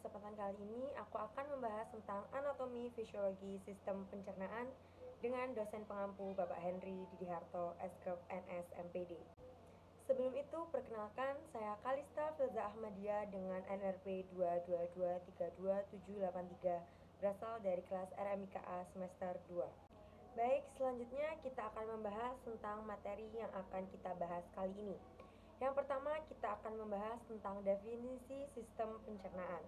kesempatan kali ini aku akan membahas tentang anatomi fisiologi sistem pencernaan dengan dosen pengampu Bapak Henry Didiharto, SKEP NS MPD. Sebelum itu, perkenalkan saya Kalista Filza Ahmadiyah dengan NRP 222327783 berasal dari kelas RMIKA semester 2. Baik, selanjutnya kita akan membahas tentang materi yang akan kita bahas kali ini. Yang pertama, kita akan membahas tentang definisi sistem pencernaan.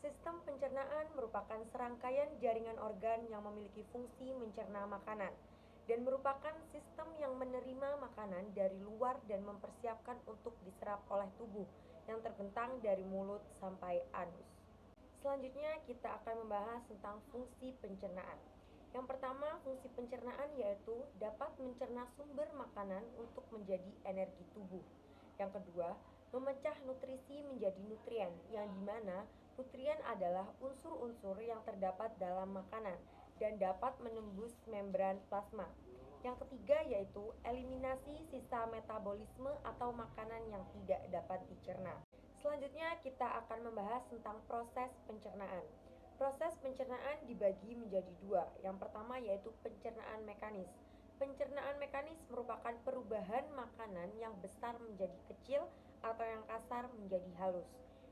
Sistem pencernaan merupakan serangkaian jaringan organ yang memiliki fungsi mencerna makanan dan merupakan sistem yang menerima makanan dari luar dan mempersiapkan untuk diserap oleh tubuh yang terbentang dari mulut sampai anus. Selanjutnya kita akan membahas tentang fungsi pencernaan. Yang pertama, fungsi pencernaan yaitu dapat mencerna sumber makanan untuk menjadi energi tubuh. Yang kedua, memecah nutrisi menjadi nutrien, yang dimana nutrien adalah unsur-unsur yang terdapat dalam makanan dan dapat menembus membran plasma. Yang ketiga yaitu eliminasi sisa metabolisme atau makanan yang tidak dapat dicerna. Selanjutnya kita akan membahas tentang proses pencernaan. Proses pencernaan dibagi menjadi dua. Yang pertama yaitu pencernaan mekanis. Pencernaan mekanis merupakan perubahan makanan yang besar menjadi kecil atau yang kasar menjadi halus.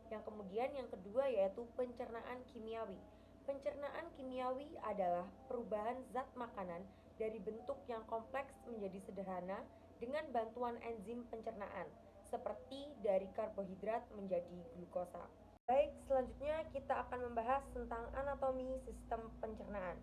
Yang kemudian yang kedua yaitu pencernaan kimiawi. Pencernaan kimiawi adalah perubahan zat makanan dari bentuk yang kompleks menjadi sederhana dengan bantuan enzim pencernaan, seperti dari karbohidrat menjadi glukosa. Baik, selanjutnya kita akan membahas tentang anatomi sistem pencernaan.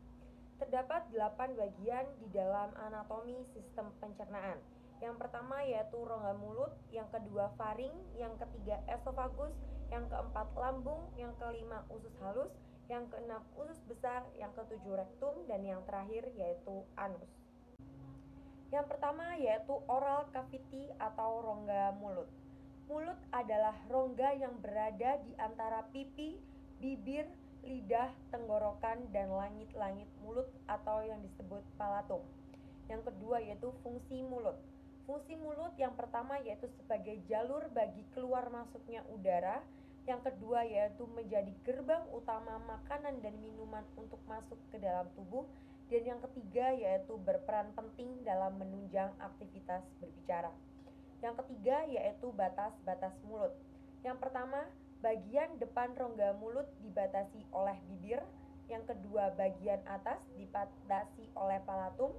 Terdapat 8 bagian di dalam anatomi sistem pencernaan. Yang pertama yaitu rongga mulut, yang kedua faring, yang ketiga esofagus, yang keempat lambung, yang kelima usus halus, yang keenam usus besar, yang ketujuh rektum, dan yang terakhir yaitu anus. Yang pertama yaitu oral cavity atau rongga mulut. Mulut adalah rongga yang berada di antara pipi, bibir, lidah, tenggorokan, dan langit-langit mulut atau yang disebut palatum. Yang kedua yaitu fungsi mulut. Fungsi mulut yang pertama yaitu sebagai jalur bagi keluar masuknya udara. Yang kedua yaitu menjadi gerbang utama makanan dan minuman untuk masuk ke dalam tubuh. Dan yang ketiga yaitu berperan penting dalam menunjang aktivitas berbicara. Yang ketiga yaitu batas-batas mulut. Yang pertama, bagian depan rongga mulut dibatasi oleh bibir. Yang kedua, bagian atas dibatasi oleh palatum.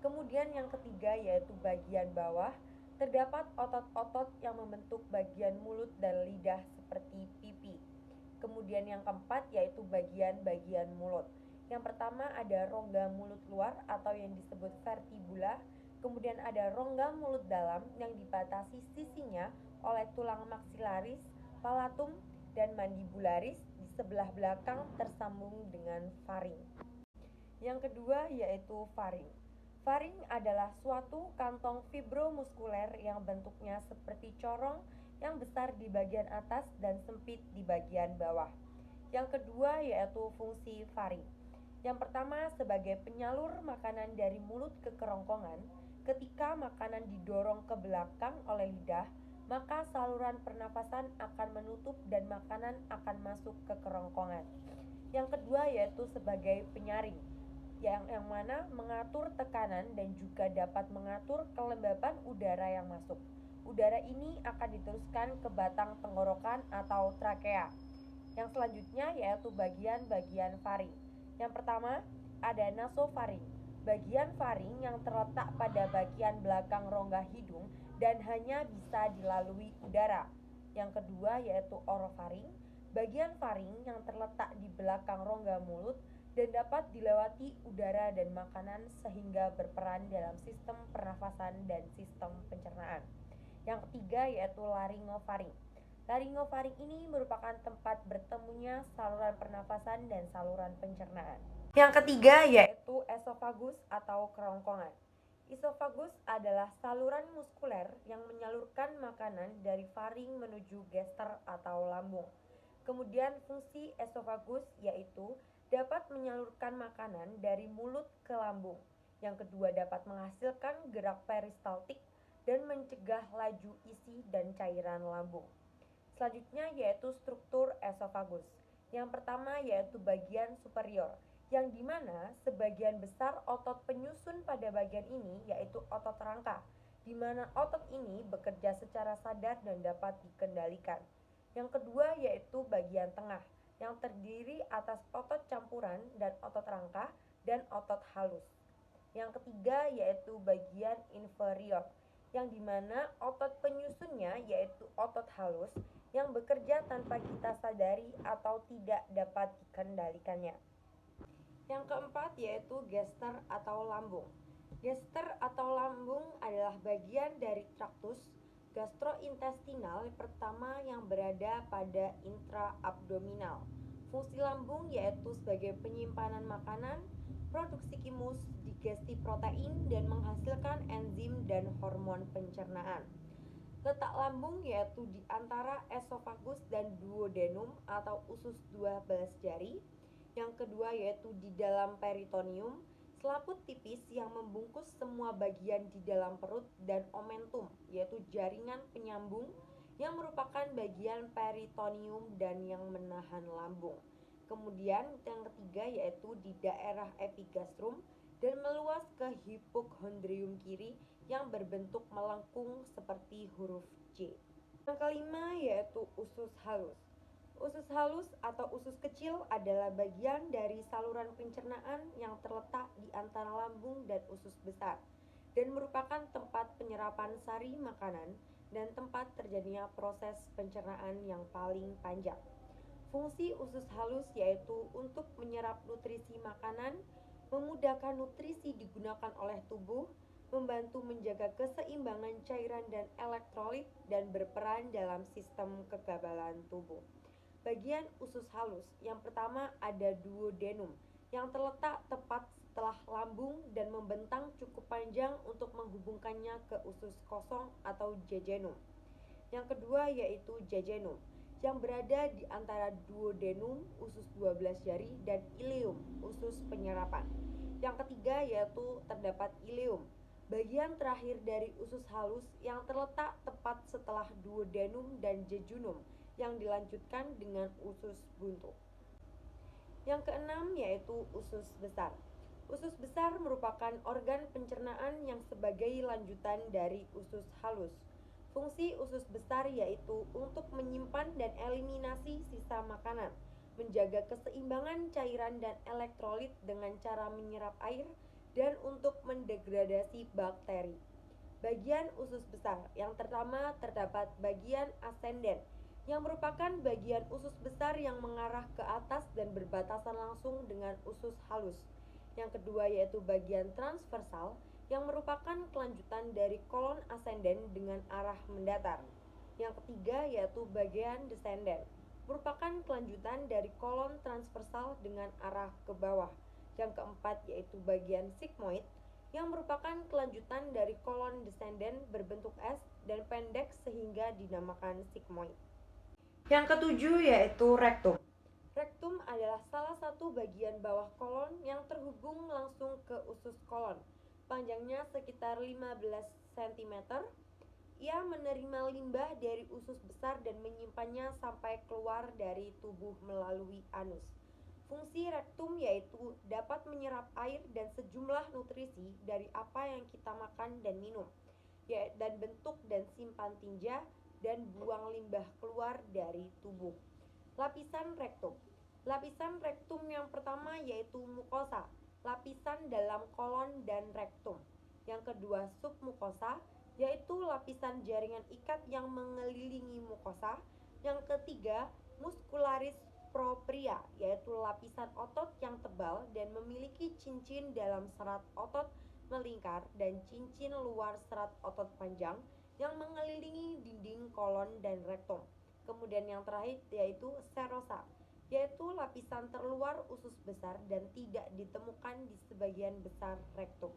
Kemudian yang ketiga yaitu bagian bawah. Terdapat otot-otot yang membentuk bagian mulut dan lidah seperti pipi. Kemudian yang keempat yaitu bagian-bagian mulut. Yang pertama ada rongga mulut luar atau yang disebut vertibula. Kemudian ada rongga mulut dalam yang dibatasi sisinya oleh tulang maksilaris, palatum, dan mandibularis. Di sebelah belakang tersambung dengan faring. Yang kedua yaitu faring. Faring adalah suatu kantong fibromuskuler yang bentuknya seperti corong yang besar di bagian atas dan sempit di bagian bawah. Yang kedua yaitu fungsi faring. Yang pertama sebagai penyalur makanan dari mulut ke kerongkongan. Ketika makanan didorong ke belakang oleh lidah, maka saluran pernafasan akan menutup dan makanan akan masuk ke kerongkongan. Yang kedua yaitu sebagai penyaring, yang mana mengatur tekanan dan juga dapat mengatur kelembapan udara yang masuk. Udara ini akan diteruskan ke batang tenggorokan atau trakea. Yang selanjutnya yaitu bagian-bagian faring. Yang pertama ada nasofaring. Bagian faring yang terletak pada bagian belakang rongga hidung dan hanya bisa dilalui udara. Yang kedua yaitu orofaring. Bagian faring yang terletak di belakang rongga mulut dan dapat dilewati udara dan makanan sehingga berperan dalam sistem pernafasan dan sistem pencernaan. Yang ketiga yaitu laryngofaring. Laryngofaring ini merupakan tempat bertemunya saluran pernafasan dan saluran pencernaan. Yang ketiga yaitu esofagus atau kerongkongan. Esofagus adalah saluran muskuler yang menyalurkan makanan dari faring menuju gester atau lambung. Kemudian fungsi esofagus yaitu dapat menyalurkan makanan dari mulut ke lambung. Yang kedua dapat menghasilkan gerak peristaltik dan mencegah laju isi dan cairan lambung. Selanjutnya yaitu struktur esofagus. Yang pertama yaitu bagian superior, yang dimana sebagian besar otot penyusun pada bagian ini yaitu otot rangka, di mana otot ini bekerja secara sadar dan dapat dikendalikan. Yang kedua yaitu bagian tengah, yang terdiri atas otot campuran dan otot rangka dan otot halus. Yang ketiga yaitu bagian inferior, yang dimana otot penyusunnya yaitu otot halus yang bekerja tanpa kita sadari atau tidak dapat dikendalikannya. Yang keempat yaitu gester atau lambung. Gester atau lambung adalah bagian dari traktus gastrointestinal pertama yang berada pada intraabdominal. Fungsi lambung yaitu sebagai penyimpanan makanan, produksi kimus, digesti protein, dan menghasilkan enzim dan hormon pencernaan. Letak lambung yaitu di antara esofagus dan duodenum atau usus 12 jari. Yang kedua yaitu di dalam peritoneum, selaput tipis yang membungkus semua bagian di dalam perut, dan omentum yaitu jaringan penyambung yang merupakan bagian peritoneum dan yang menahan lambung. Kemudian yang ketiga yaitu di daerah epigastrum dan meluas ke hipokondrium kiri yang berbentuk melengkung seperti huruf C. Yang kelima yaitu usus halus. Usus halus atau usus kecil adalah bagian dari saluran pencernaan yang terletak di antara lambung dan usus besar dan merupakan tempat penyerapan sari makanan dan tempat terjadinya proses pencernaan yang paling panjang. Fungsi usus halus yaitu untuk menyerap nutrisi makanan, memudahkan nutrisi digunakan oleh tubuh, membantu menjaga keseimbangan cairan dan elektrolit, dan berperan dalam sistem kekebalan tubuh. Bagian usus halus, yang pertama ada duodenum, yang terletak tepat setelah lambung dan membentang cukup panjang untuk menghubungkannya ke usus kosong atau jejunum. Yang kedua yaitu jejunum, yang berada di antara duodenum, usus 12 jari, dan ileum, usus penyerapan. Yang ketiga yaitu terdapat ileum, bagian terakhir dari usus halus yang terletak tepat setelah duodenum dan jejunum, yang dilanjutkan dengan usus buntu. Yang keenam yaitu usus besar. Usus besar merupakan organ pencernaan yang sebagai lanjutan dari usus halus. Fungsi usus besar yaitu untuk menyimpan dan eliminasi sisa makanan, menjaga keseimbangan cairan dan elektrolit dengan cara menyerap air, dan untuk mendegradasi bakteri. Bagian usus besar, yang pertama terdapat bagian ascendent, yang merupakan bagian usus besar yang mengarah ke atas dan berbatasan langsung dengan usus halus. Yang kedua yaitu bagian transversal, yang merupakan kelanjutan dari kolon ascendent dengan arah mendatar. Yang ketiga yaitu bagian descendant, merupakan kelanjutan dari kolon transversal dengan arah ke bawah. Yang keempat yaitu bagian sigmoid, yang merupakan kelanjutan dari kolon descendant berbentuk S dan pendek sehingga dinamakan sigmoid. Yang ketujuh yaitu rektum. Rektum adalah salah satu bagian bawah kolon yang terhubung langsung ke usus kolon. Panjangnya sekitar 15 cm. Ia menerima limbah dari usus besar dan menyimpannya sampai keluar dari tubuh melalui anus. Fungsi rektum yaitu dapat menyerap air dan sejumlah nutrisi dari apa yang kita makan dan minum, dan bentuk dan simpan tinja dan buang limbah keluar dari tubuh. Lapisan rektum. Lapisan rektum yang pertama yaitu mukosa, lapisan dalam kolon dan rektum. Yang kedua submukosa, yaitu lapisan jaringan ikat yang mengelilingi mukosa. Yang ketiga muscularis propria, yaitu lapisan otot yang tebal dan memiliki cincin dalam serat otot melingkar dan cincin luar serat otot panjang yang mengelilingi dinding kolon dan rektum. Kemudian yang terakhir yaitu serosa, yaitu lapisan terluar usus besar dan tidak ditemukan di sebagian besar rektum.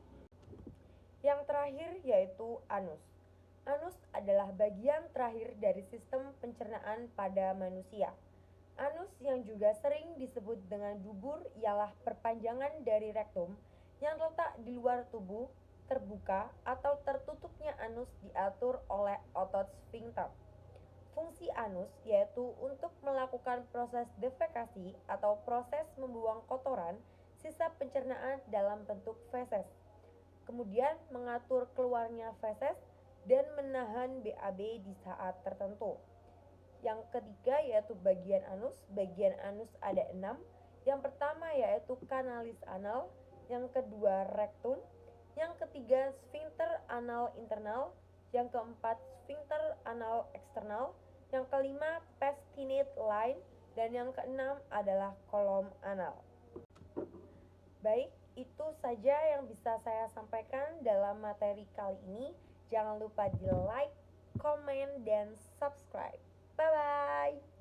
Yang terakhir yaitu anus. Anus adalah bagian terakhir dari sistem pencernaan pada manusia. Anus yang juga sering disebut dengan dubur ialah perpanjangan dari rektum yang terletak di luar tubuh. Terbuka atau tertutupnya anus diatur oleh otot sphincter. Fungsi anus yaitu untuk melakukan proses defekasi atau proses membuang kotoran sisa pencernaan dalam bentuk feses. Kemudian mengatur keluarnya feses dan menahan BAB di saat tertentu. Yang ketiga yaitu bagian anus. Bagian anus ada 6. Yang pertama yaitu kanalis anal, yang kedua rektum, yang ketiga sphincter anal internal, yang keempat sphincter anal eksternal, yang kelima pastinate line, dan yang keenam adalah kolom anal. Baik, itu saja yang bisa saya sampaikan dalam materi kali ini. Jangan lupa di like, comment, dan subscribe. Bye-bye.